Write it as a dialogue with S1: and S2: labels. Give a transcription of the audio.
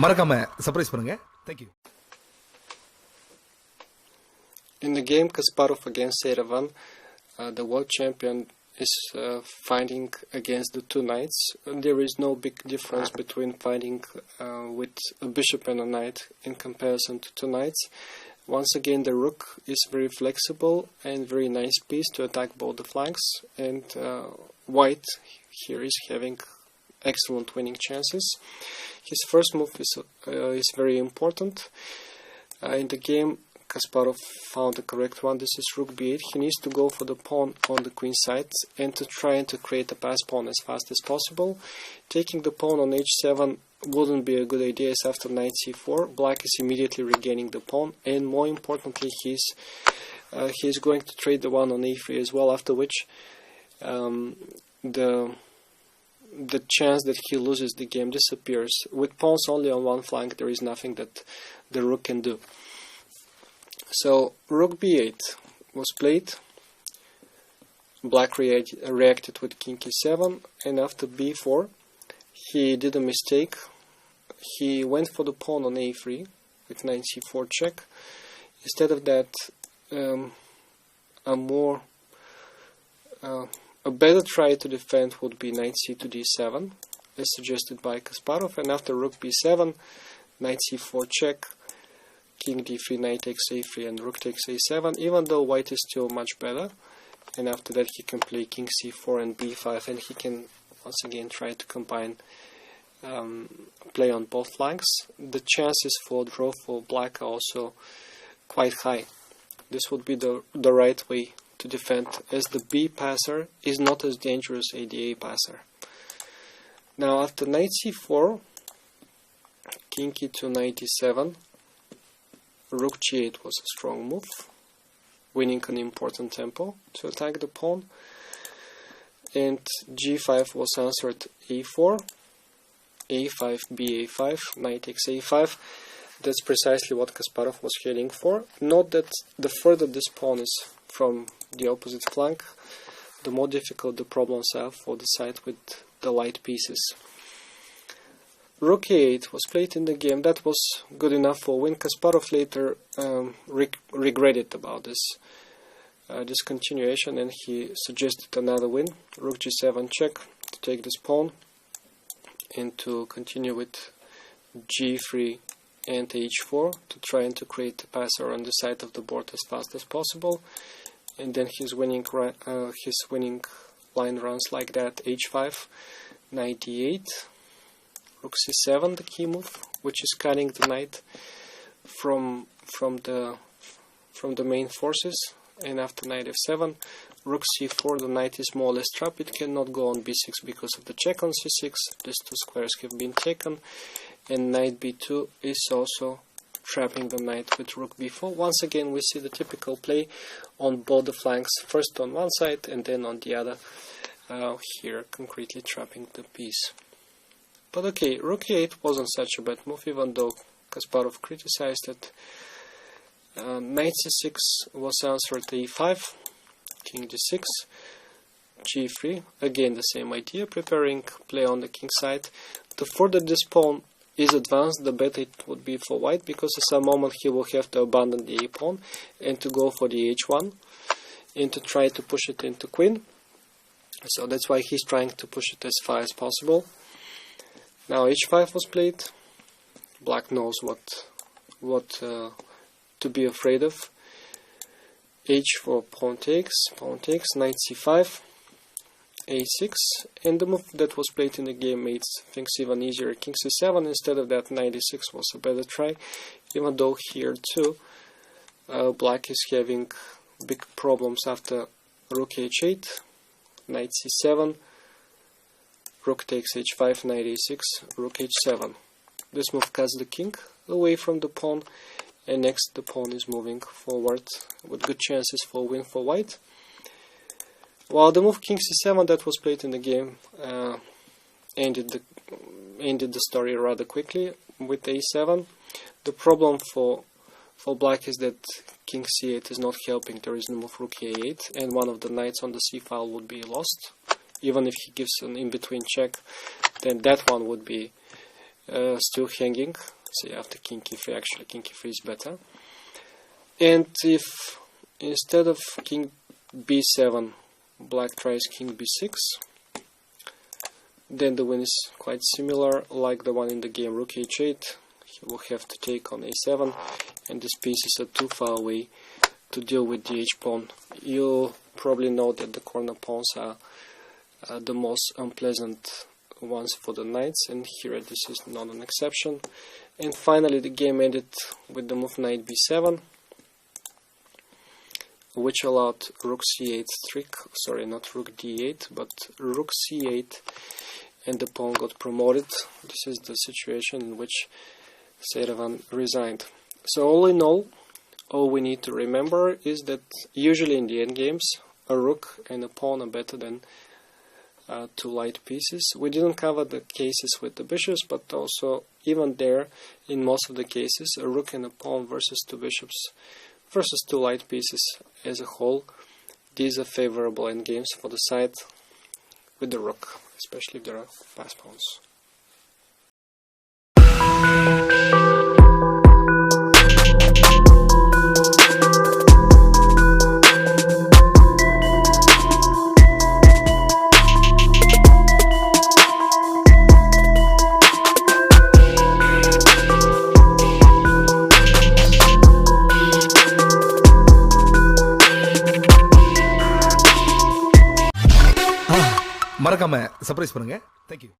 S1: மறக்காம சர்ப்ரைஸ் பண்ணுங்க. Thank you.
S2: In the game Kasparov against Erevan, the world champion is fighting against the two knights. There is no big difference between fighting with a bishop and a knight in comparison to two knights. Once again, the rook is very flexible and very nice piece to attack both the flanks, and white here is having excellent winning chances. His first move is very important. In the game, Kasparov found the correct one. This is rook b8. He needs to go for the pawn on the queen side and to try to create a pass pawn as fast as possible. Taking the pawn on h7 wouldn't be a good idea, as after knight c4, black is immediately regaining the pawn, and more importantly, he's going to trade the one on a3 as well, after which the chance that he loses the game disappears. With pawns only on one flank, there is nothing that the rook can do. So rook b8 was played. Black reacted with king e7, and after b4 he did a mistake. He went for the pawn on a3 with knight c4 check. Instead of that, a better try to defend would be knight c to d7, as suggested by Kasparov, and after rook b7, knight c4 check, king d3, knight takes a3, and rook takes a7, even though white is still much better. And after that he can play king c4 and b5, and he can once again try to combine play on both flanks. The chances for draw for black are also quite high. This would be the right way to defend, as the b passer is not as dangerous as the a passer. Now after knight c4, king e2, knight e7, rook g8 was a strong move, winning an important tempo to attack the pawn, and g5 was answered a4, a5, ba5, knight takes a5. That's precisely what Kasparov was heading for. Note that the further this pawn is from the opposite flank, the more difficult the problems are for the side with the light pieces. Rook a8 was played in the game. That was good enough for win. Kasparov later regretted about this discontinuation, and he suggested another win. Rook g7 check to take this pawn, and to continue with g3 and h4 to try and to create a passer on the side of the board as fast as possible. And then his winning line runs like that: h5, knight d8, rook c7, the key move, which is cutting the knight from the main forces. And after knight f7, rook c4, the knight is more or less trapped. It cannot go on b6 because of the check on c6. These two squares have been taken, and knight b2 is also trapping the knight with rook b4. Once again, we see the typical play on both the flanks, first on one side and then on the other, here concretely trapping the piece. But okay, rook e8 wasn't such a bad move, even though Kasparov criticized it. Knight c6 was answered a5, king d6, g3, again the same idea, preparing play on the king side. The further this pawn is advanced, the better it would be for white, because at some moment he will have to abandon the a pawn and to go for the h1 and to try to push it into queen. So that's why he's trying to push it as far as possible. Now h5 was played. Black knows what to be afraid of. h4, pawn takes, knight c5, a6, and the move that was played in the game made things even easier. King c7. Instead of that, knight e6 was a better try, even though here too black is having big problems after rook h8, knight c7, rook takes h5, knight a6, rook h7. This move cuts the king away from the pawn, and next the pawn is moving forward with good chances for win for white. While the move king c7 that was played in the game ended the story rather quickly with a7. The problem for black is that king c8 is not helping. There is no move rook a8, and one of the knights on the c file would be lost. Even if he gives an in-between check, then that one would be still hanging. So after king e3, actually king e3 is better. And if instead of king b7, black tries king b6, then the win is quite similar, like the one in the game rook h8. He will have to take on a7, and these pieces are too far away to deal with the h-pawn. You probably know that the corner pawns are the most unpleasant ones for the knights, and here this is not an exception. And finally the game ended with the move knight b7, which allowed rook c8 trick, sorry, not rook d8, but rook c8, and the pawn got promoted. This is the situation in which Serevan resigned. So all in all we need to remember is that usually in the endgames, a rook and a pawn are better than two light pieces. We didn't cover the cases with the bishops, but also even there, in most of the cases, a rook and a pawn versus two bishops versus two light pieces as a whole, these are favorable endgames for the side with the rook, especially if there are pass pawns.
S1: மறக்காம surprise பண்ணுங்க. Thank you.